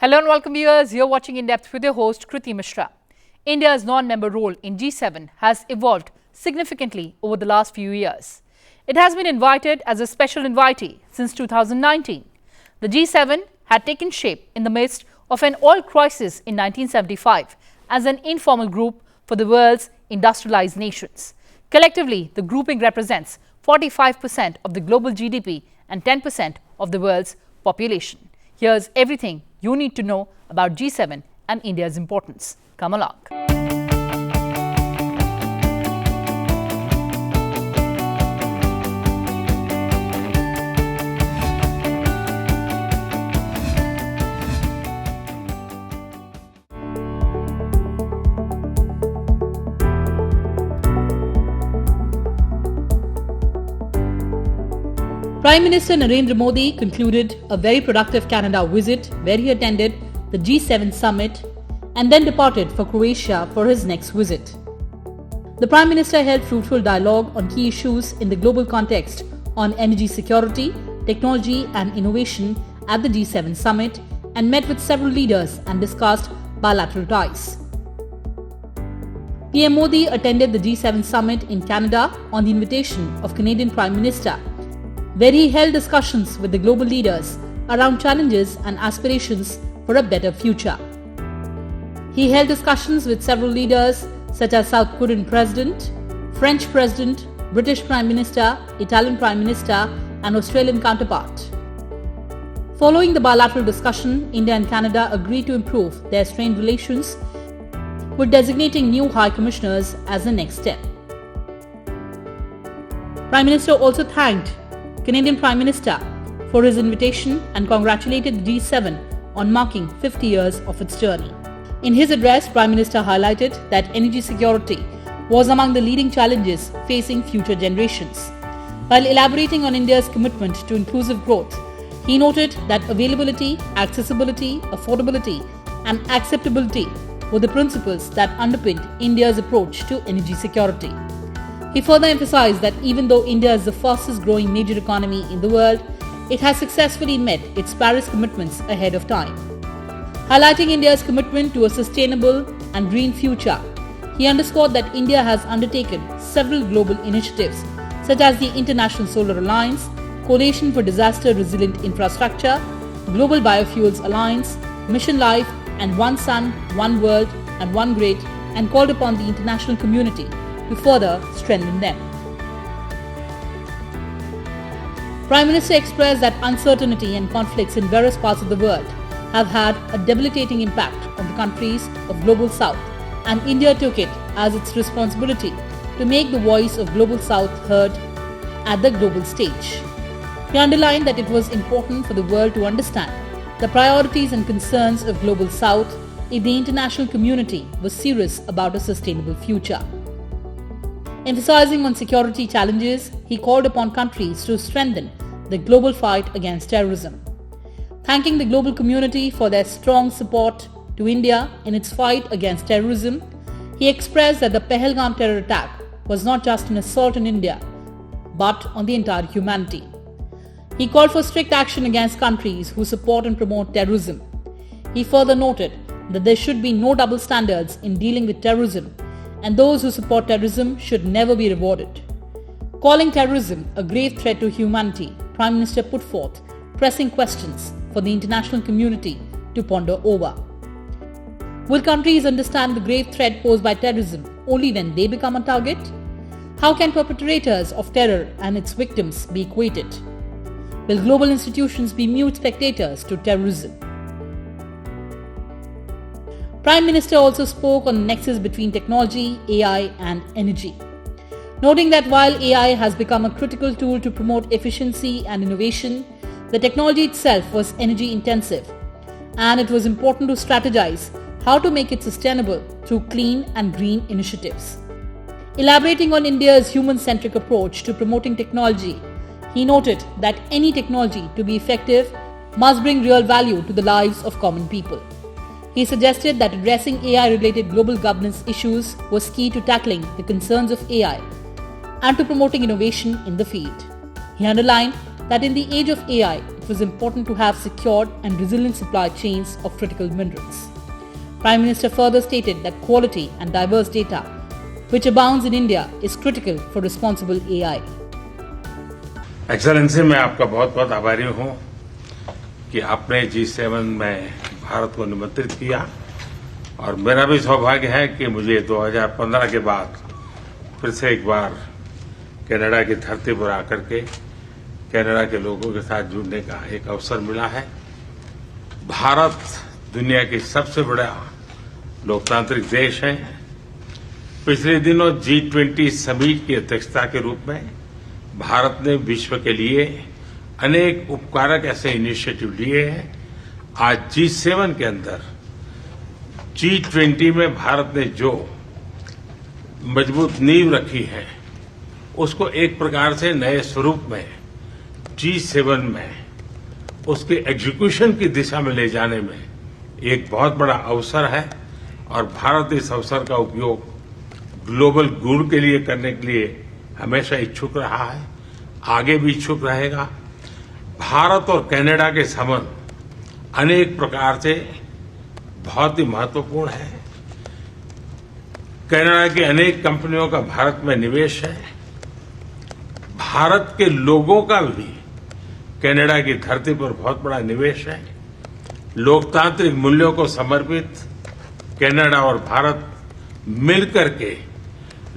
Hello and welcome viewers, you're watching In Depth with your host Kriti Mishra. India's non-member role in G7 has evolved significantly over the last few years. It has been invited as a special invitee since 2019. The G7 had taken shape in the midst of an oil crisis in 1975 as an informal group for the world's industrialized nations. Collectively, the grouping represents 45% of the global GDP and 10% of the world's population. Here's everything you need to know about G7 and India's importance. Come along. Prime Minister Narendra Modi concluded a very productive Canada visit where he attended the G7 summit and then departed for Croatia for his next visit. The Prime Minister held fruitful dialogue on key issues in the global context on energy security, technology and innovation at the G7 summit and met with several leaders and discussed bilateral ties. PM Modi attended the G7 summit in Canada on the invitation of Canadian Prime Minister, where he held discussions with the global leaders around challenges and aspirations for a better future. He held discussions with several leaders such as South Korean President, French President, British Prime Minister, Italian Prime Minister and Australian counterpart. Following the bilateral discussion, India and Canada agreed to improve their strained relations with designating new High Commissioners as the next step. Prime Minister also thanked Canadian Prime Minister for his invitation and congratulated the G7 on marking 50 years of its journey. In his address, Prime Minister highlighted that energy security was among the leading challenges facing future generations. While elaborating on India's commitment to inclusive growth, he noted that availability, accessibility, affordability and acceptability were the principles that underpinned India's approach to energy security. He further emphasized that even though India is the fastest growing major economy in the world, it has successfully met its Paris commitments ahead of time. Highlighting India's commitment to a sustainable and green future, he underscored that India has undertaken several global initiatives such as the International Solar Alliance, Coalition for Disaster Resilient Infrastructure, Global Biofuels Alliance, Mission Life and One Sun, One World and One Grid, and called upon the international community to further strengthen them. Prime Minister expressed that uncertainty and conflicts in various parts of the world have had a debilitating impact on the countries of Global South, and India took it as its responsibility to make the voice of Global South heard at the global stage. He underlined that it was important for the world to understand the priorities and concerns of Global South if the international community was serious about a sustainable future. Emphasizing on security challenges, he called upon countries to strengthen the global fight against terrorism. Thanking the global community for their strong support to India in its fight against terrorism, he expressed that the Pahalgam terror attack was not just an assault on India, but on the entire humanity. He called for strict action against countries who support and promote terrorism. He further noted that there should be no double standards in dealing with terrorism, and those who support terrorism should never be rewarded. Calling terrorism a grave threat to humanity, Prime Minister put forth pressing questions for the international community to ponder over. Will countries understand the grave threat posed by terrorism only when they become a target? How can perpetrators of terror and its victims be equated? Will global institutions be mute spectators to terrorism? Prime Minister also spoke on the nexus between technology, AI and energy, noting that while AI has become a critical tool to promote efficiency and innovation, the technology itself was energy intensive and it was important to strategize how to make it sustainable through clean and green initiatives. Elaborating on India's human-centric approach to promoting technology, he noted that any technology to be effective must bring real value to the lives of common people. He suggested that addressing AI-related global governance issues was key to tackling the concerns of AI and to promoting innovation in the field. He underlined that in the age of AI, it was important to have secured and resilient supply chains of critical minerals. Prime Minister further stated that quality and diverse data, which abounds in India, is critical for responsible AI. Excellency, मैं आपका बहुत बहुत आभारी हूं कि आपने G7 में भारत को निमंत्रित किया और मेरा भी सौभाग्य है कि मुझे 2015 के बाद फिर से एक बार कनाडा की धरती पर आकर के कनाडा के लोगों के साथ जुड़ने का एक अवसर मिला है। भारत दुनिया की सबसे बड़ा लोकतांत्रिक देश है। पिछले दिनों G20 समिट की अध्यक्षता के रूप में भारत ने विश्व के लिए अनेक उपकारक ऐसे इनिशिएटिव लिए हैं। आज G7 के अंदर G20 में भारत ने जो मजबूत नींव रखी है उसको एक प्रकार से नए स्वरूप में G7 में उसके एग्जीक्यूशन की दिशा में ले जाने में एक बहुत बड़ा अवसर है और भारत इस अवसर का उपयोग ग्लोबल गुड के लिए करने के लिए हमेशा इच्छुक रहा है, आगे भी इच्छुक रहेगा। भारत और कनाडा के संबंध अनेक प्रकार से बहुत ही महत्वपूर्ण है। कनाडा की अनेक कंपनियों का भारत में निवेश है। भारत के लोगों का भी कनाडा की धरती पर बहुत बड़ा निवेश है। लोकतांत्रिक मूल्यों को समर्पित कनाडा और भारत मिलकर के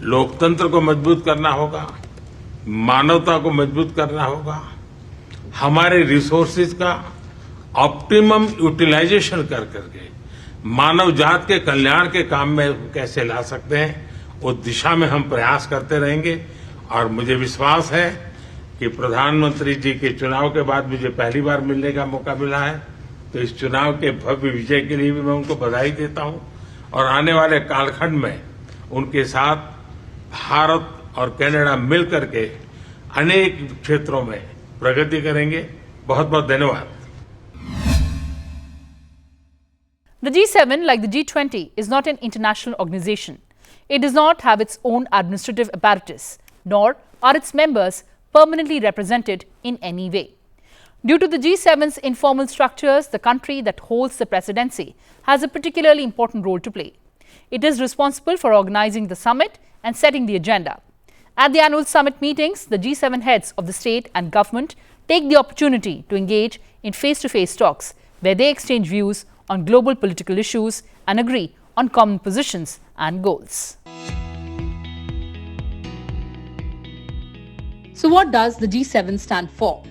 लोकतंत्र को मजबूत करना होगा, मानवता को मजबूत करना होगा, हमारे रिसोर्सेज का ऑप्टिमम यूटिलाइजेशन कर करके मानव जात के कल्याण के काम में कैसे ला सकते हैं, उस दिशा में हम प्रयास करते रहेंगे। और मुझे विश्वास है कि प्रधानमंत्री जी के चुनाव के बाद मुझे पहली बार मिलने का मौका मिला है, तो इस चुनाव के भव्य विजय के लिए भी मैं उनको बधाई देता हूं और आने वाले कालखंड में उनके साथ भारत और कनाडा मिलकर के अनेक क्षेत्रों में प्रगति करेंगे। बहुत बहुत धन्यवाद। The G7, like the G20, is not an international organization. It does not have its own administrative apparatus, nor are its members permanently represented in any way. Due to the G7's informal structures, the country that holds the presidency has a particularly important role to play. It is responsible for organizing the summit and setting the agenda. At the annual summit meetings, the G7 heads of the state and government take the opportunity to engage in face-to-face talks where they exchange views on global political issues and agree on common positions and goals. So what does the G7 stand for?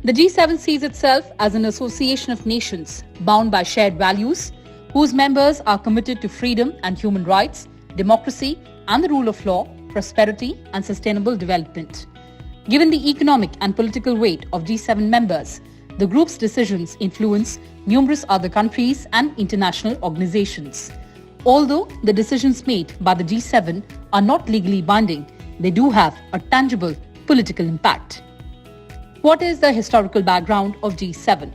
The G7 sees itself as an association of nations bound by shared values, whose members are committed to freedom and human rights, democracy and the rule of law, prosperity and sustainable development. Given the economic and political weight of G7 members, the group's decisions influence numerous other countries and international organizations. Although the decisions made by the G7 are not legally binding, they do have a tangible political impact. What is the historical background of G7?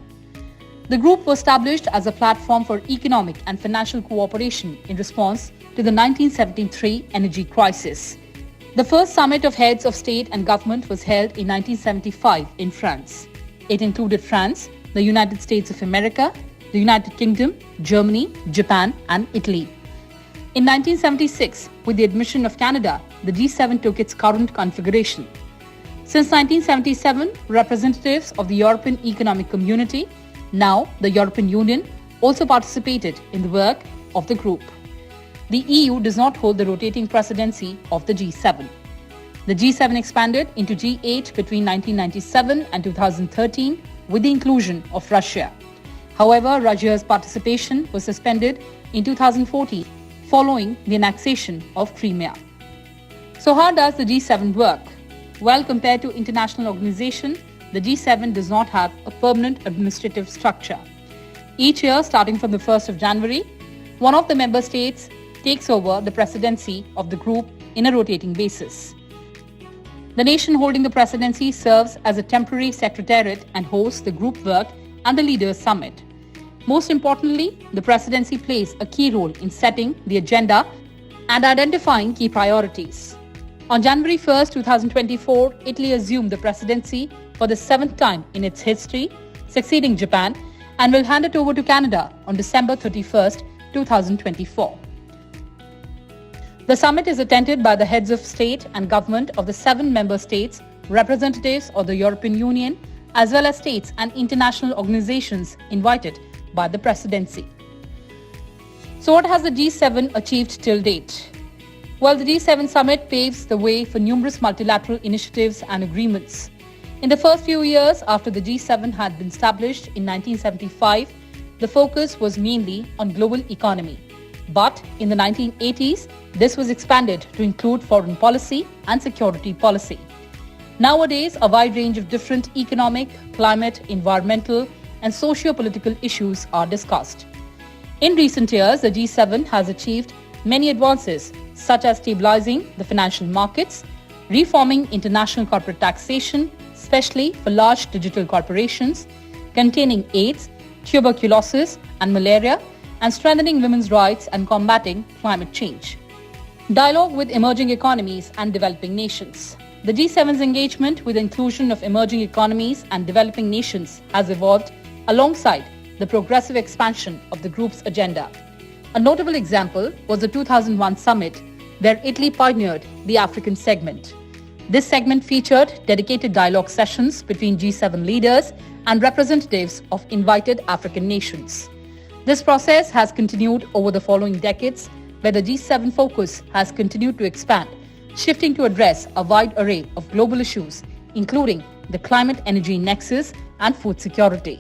The group was established as a platform for economic and financial cooperation in response to the 1973 energy crisis. The first summit of heads of state and government was held in 1975 in France. It included France, the United States of America, the United Kingdom, Germany, Japan and Italy. In 1976, with the admission of Canada, the G7 took its current configuration. Since 1977, representatives of the European Economic Community, now the European Union, also participated in the work of the group. The EU does not hold the rotating presidency of the G7. The G7 expanded into G8 between 1997 and 2013 with the inclusion of Russia. However, Rajya's participation was suspended in 2014 following the annexation of Crimea. So how does the G7 work? Well, compared to international organizations, the G7 does not have a permanent administrative structure. Each year, starting from the 1st of January, one of the member states takes over the presidency of the group in a rotating basis. The nation holding the presidency serves as a temporary secretariat and hosts the group work and the Leaders' Summit. Most importantly, the presidency plays a key role in setting the agenda and identifying key priorities. On January 1, 2024, Italy assumed the presidency for the 7th time in its history, succeeding Japan, and will hand it over to Canada on December 31, 2024. The summit is attended by the heads of state and government of the 7 member states, representatives of the European Union, as well as states and international organizations invited by the presidency. So what has the G7 achieved till date? Well, the G7 summit paves the way for numerous multilateral initiatives and agreements. In the first few years after the G7 had been established in 1975, the focus was mainly on global economy. But in the 1980s, this was expanded to include foreign policy and security policy. Nowadays, a wide range of different economic, climate, environmental, and socio-political issues are discussed. In recent years, the G7 has achieved many advances, such as stabilizing the financial markets, reforming international corporate taxation, especially for large digital corporations, containing AIDS, tuberculosis, and malaria, and strengthening women's rights and combating climate change. Dialogue with emerging economies and developing nations. The G7's engagement with the inclusion of emerging economies and developing nations has evolved alongside the progressive expansion of the group's agenda. A notable example was the 2001 summit, where Italy pioneered the African segment. This segment featured dedicated dialogue sessions between G7 leaders and representatives of invited African nations. This process has continued over the following decades, where the G7 focus has continued to expand, shifting to address a wide array of global issues, including the climate-energy nexus and food security.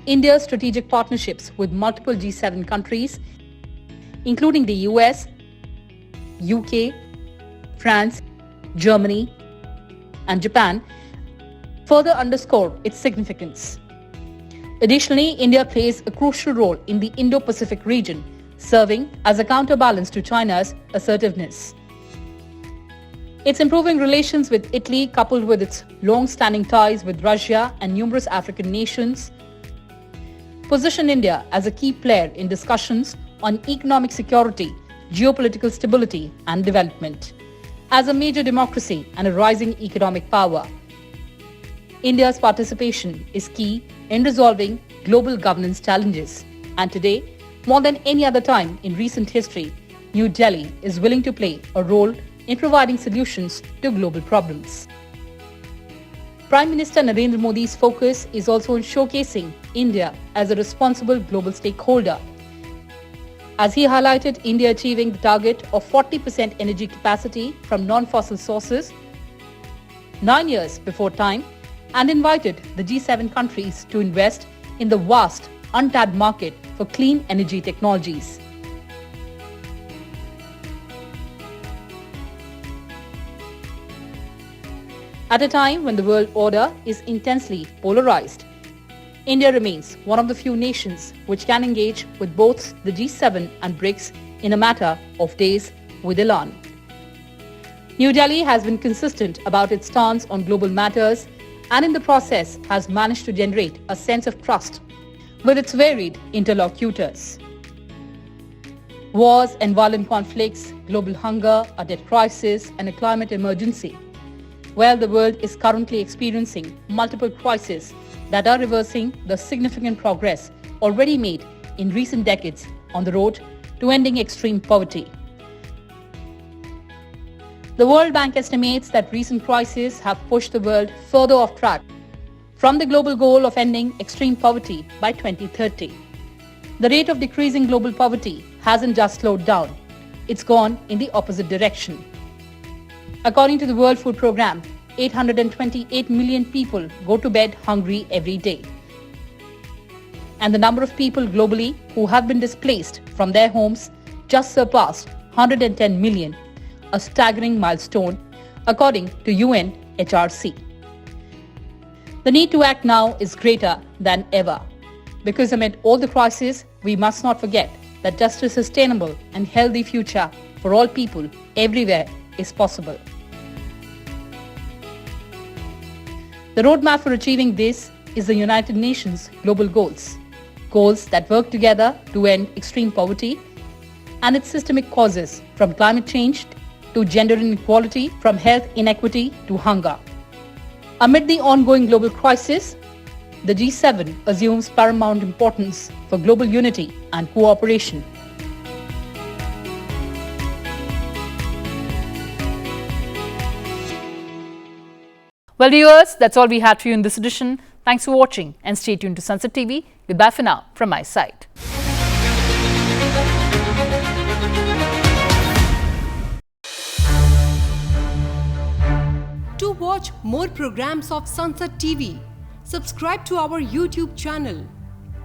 India's strategic partnerships with multiple G7 countries, including the US, UK, France, Germany, and Japan, further underscore its significance. Additionally, India plays a crucial role in the Indo-Pacific region, serving as a counterbalance to China's assertiveness. Its improving relations with Italy, coupled with its long-standing ties with Rajya and numerous African nations, position India as a key player in discussions on economic security, geopolitical stability, and development. As a major democracy and a rising economic power, India's participation is key in resolving global governance challenges. And today, more than any other time in recent history, New Delhi is willing to play a role in providing solutions to global problems. Prime Minister Narendra Modi's focus is also on showcasing India as a responsible global stakeholder. As he highlighted India achieving the target of 40% energy capacity from non-fossil sources 9 years before time, and invited the G7 countries to invest in the vast, untapped market for clean energy technologies. At a time when the world order is intensely polarized, India remains one of the few nations which can engage with both the G7 and BRICS in a matter of days with elan. New Delhi has been consistent about its stance on global matters and in the process has managed to generate a sense of trust with its varied interlocutors. Wars and violent conflicts, global hunger, a debt crisis, and a climate emergency. Well, the world is currently experiencing multiple crises that are reversing the significant progress already made in recent decades on the road to ending extreme poverty. The World Bank estimates that recent crises have pushed the world further off track from the global goal of ending extreme poverty by 2030. The rate of decreasing global poverty hasn't just slowed down, it's gone in the opposite direction. According to the World Food Programme, 828 million people go to bed hungry every day. And the number of people globally who have been displaced from their homes just surpassed 110 million, a staggering milestone, according to UNHRC. The need to act now is greater than ever, because amid all the crises, we must not forget that just a sustainable and healthy future for all people everywhere is possible. The roadmap for achieving this is the United Nations Global Goals, goals that work together to end extreme poverty, and its systemic causes, from climate change to gender inequality, from health inequity to hunger. Amid the ongoing global crisis, the G7 assumes paramount importance for global unity and cooperation. Well, viewers, that's all we had for you in this edition. Thanks for watching and stay tuned to Sansad TV. Goodbye for now from my side. To watch more programs of Sansad TV, subscribe to our YouTube channel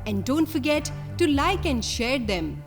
and don't forget to like and share them.